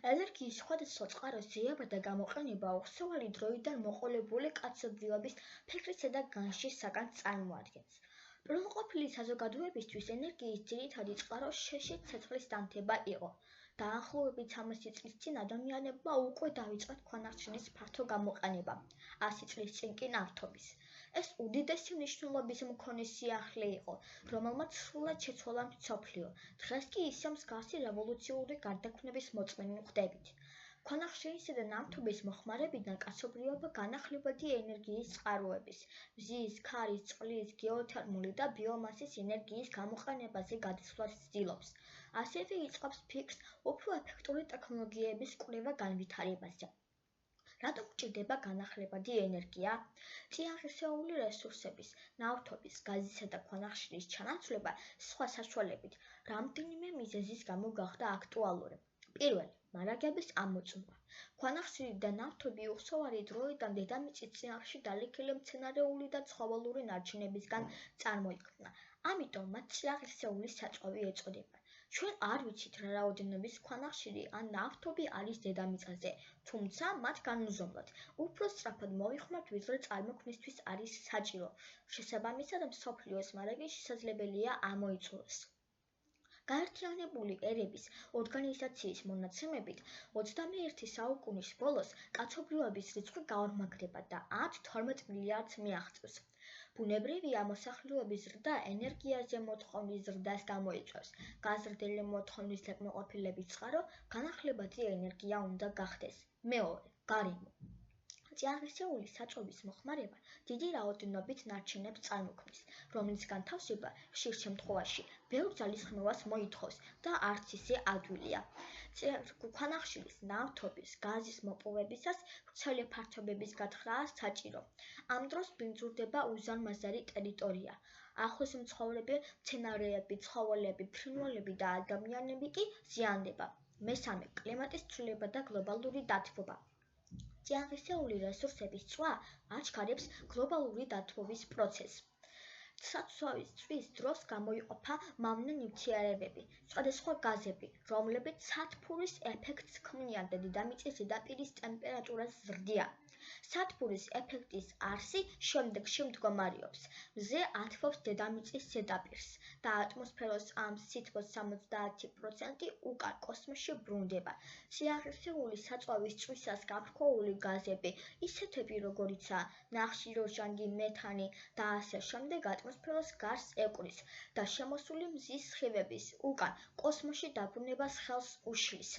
ენერგიის სხვადასხვა წყაროს ძიება და გამოყენება უხსოვარი დროიდან მოყოლებული კაცობრიობის ფიქრისა და განშის საგანს წარმოადგენს. პირველყოფილი საზოგადოებისთვის ენერგიის ძირითადი წყარო შეშით ცეცხლის დანთება იყო. დაახლოებით 300 წლის წინ ადამიანებმა უკვე დაიწყათ ქვანახშირის ფართო გამოყენება, 100 წლის წინ კი ნავთობის. ეს უდიდესი მნიშვნელობის მქონე სიახლე იყო, რომელმაც სრულად შეცვალა მსოფლიო. დღეს კი ისე მსგავსი რევოლუციური გარდაქმნების მოწმენი ვხდებით. ქვანახშირისა და ნავთობის მოხმარებიდან კაცობრიობა განახლებადი ენერგიის წყაროების, მზის, ქარის, წყლის, გეოთერმული და ბიომასის ენერგიის გამოყენებაზე გადასვლას ცდილობს. ასევე იწყებს ფიქრს უფრო ეფექტური ტექნოლოგიების კვლევა-განვითარებაზე. რატომ გჭირდება განახლებადი ენერგია? წიაღისეული რესურსების, ნავთობის, გაზისა და ქვანახშირის ჩანაცვლება სხვა საშუალებით რამდენიმე მიზეზის გამო გახდა აქტუალური. პირველი, მარაგების ამოწურვა. ქვანახშირი და ნავთობი უხსოვარი დროიდან დედამიწის წინაღში დალექილი მცენარეული და ცხოველური ნარჩენებისგან წარმოიქმნა. ამიტომ მათ წიაღისეული საწვავი ეწოდება. ჩვენ არ ვიცით რა რაოდენობის ქვანახშირი ან ნავთობი არის დედამიწაზე, თუმცა მათ განუზომლად, უფრო სწრაფად მოვიხმართ ვიდრე წარმოქმნისთვის არის საჭირო. შესაბამისად, მსოფლიოს მარაგი შესაძლებელია ამოიწუროს. გაერთიანებული ერების ორგანიზაციის მონაცემებით, 21 საუკუნის ბოლოს კაცობრიობის რიცხვი გაორმაგრება და 10-12 მილიარდს მიაღწევს. ბუნებრივია მოსახლეობის ზრდა ენერგიაზე მოთხოვნის ზრდას გამოიწვევს. გაზრდილი მოთხოვნის დაკმაყოფილების წყარო განახლებადი ენერგია უნდა გახდეს. მეორე, გარემო. წიაღისეული საწვავის მოხმარება დიდი რაოდენობით ნარჩენებს წარმოქმნის, რომლისგან თავსება ხშირ შემთხვევაში ბევრ ძალისხმევას მოითხოვს და არც ისე ადვილია. ქვანახშირის, ნავთობის, გაზის მოპოვებისას ვრცელი ფართობების გათხრაა საჭირო. ამ დროს ბინძურდება უზარმაზარი ტერიტორია. ახლოს მცხოვრები მცენარეები, ცხოველები, ფრინველები და ადამიანები კი ზიანდება. მესამე, კლიმატის ცვლილება და გლობალური დათბობა. წიაღისეული რესურსების წვა აჩქარებს გლობალური დათბობის პროცესს. საწვავის დროს გამოიყოფა მავნე ნივთიერებები, სხვადასხვა გაზები, რომლებიც სათბურის ეფექტს ქმნიან და დედამიწის ზედაპირის ტემპერატურას ზრდიან. სათბურის ეფექტის არსი შემდეგში მდგომარეობს. მზე ათბობს დედამიწის ზედაპირს და ატმოსფეროს ამ სითბოს 70% უკან კოსმოსში ბრუნდება. წიაღისეული საწვავის წვისას გაფრქვეული გაზები, ისეთები როგორიცაა ნახშირორჟანგი, მეთანი და ასე შემდეგ ატმოსფეროს გარს ეკვრის და შემოსული მზის სხივების უკან კოსმოსში დაბრუნებას ხელს უშლის.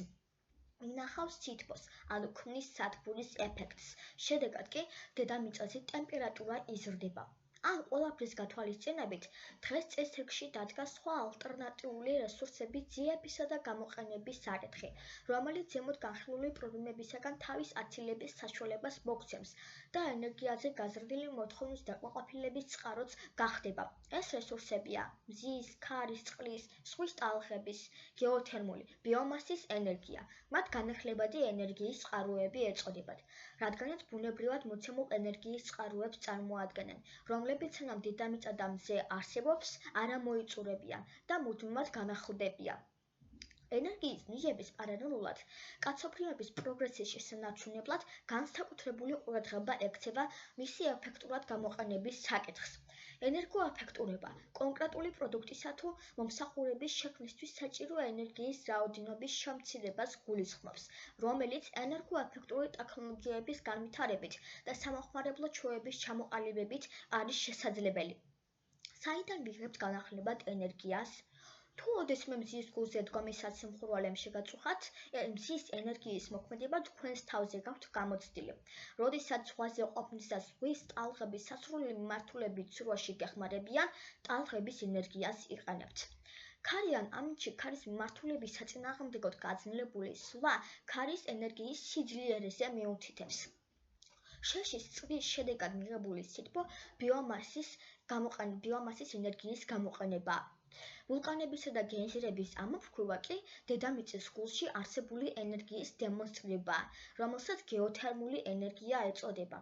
ინახავს სითბოს, ანუ ქმნის სათბურის ეფექტს. შედეგად კი დედამიწაზე ტემპერატურა იზრდება. ამ ყველაფრის გათვალისწინებით დღეს წესრიგში დადგა სხვა ალტერნატიული რესურსების ძიებისა და გამოყენების საკითხი, რომელიც ზემოთ განხილული პრობლემებისაგან თავის აცილების საშუალებას მოგცემს და ენერგიაზე გაზრდილი მოთხოვნის დაკმაყოფილების წყაროც გახდება. ეს რესურსებია მზის, ქარის, წყლის, ზღვის ტალღების, გეოთერმული, ბიომასის ენერგია. მათ განახლებადი ენერგიის წყაროები ეწოდებათ, რადგანაც ბუნებრივად მოცემულ ენერგიის წყაროებს წარმოადგენენ, რომლებიც სანამ დედამიწა და მზე არსებობს, არ ამოიწურებიან და მუდმივად განახლდებიან. ენერგიის მიღების პარალელურად, კაცობრიობის პროგრესის შესანარჩუნებლად განსაკუთრებული ყურადღება ექცევა მისი ეფექტურად გამოყენების საკითხს. ენერგოეფექტურობა კონკრეტული პროდუქტისა თუ მომსახურების შექმნისთვის საჭირო ენერგიის რაოდენობის შემცირებას გულისხმობს, რომელიც ენერგოეფექტური ტექნოლოგიების განვითარებით და სამოხმარებლო ჩვევების ჩამოყალიბებით არის შესაძლებელი. საიდან ვიღებთ განახლებად ენერგიას? თუ ოდესმე მზის გულზე დგომის საციმხურვალემ შეგაწუხათ, მზის ენერგიის მოქმედება თქვენს თავზე გაქვთ გამოცდილი. როდესაც ზღვაზე ყოფნისას ზღვის ტალღების სასრული მიმართულებით ცურვაში გეხმარებიან, ტალღების ენერგიას იყენებთ. ქარი ან ამინდში ქარის მიმართულების საწინააღმდეგოდ გაძლებული სვლა ქარის ენერგიის სიძლიერეზე მიუთითებს. შეშის წვის შედეგად მიღებული სითბო ბიომასის ენერგიის გამოყენებაა. ვულკანებისა და გეიზერების ამოფრქვევა კი დედამიწის გულში არსებული ენერგიის დემონსტრირებაა, რომელსაც გეოთერმული ენერგია ეწოდება.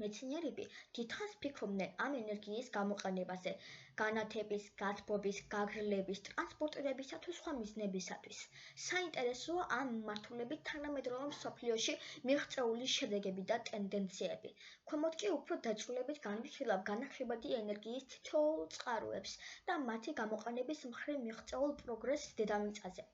მეცნიერები დიდხანს ფიქრობდნენ ამ ენერგიის გამოყენებაზე, განათების, გათბობის, გაგრილების, ტრანსპორტირებისა თუ სხვა მიზნებისათვის. საინტერესოა ამ მიმართულებით თანამედროვე მსოფლიოში მიღწეული შედეგები და ტენდენციები. ქვემოთ კი უფრო დაწვრილებით განვიხილავ განახლებადი ენერგიის თითოეულ წყაროებს და მათი გამოყენების მხრივ მიღწეულ პროგრესს დედამიწაზე.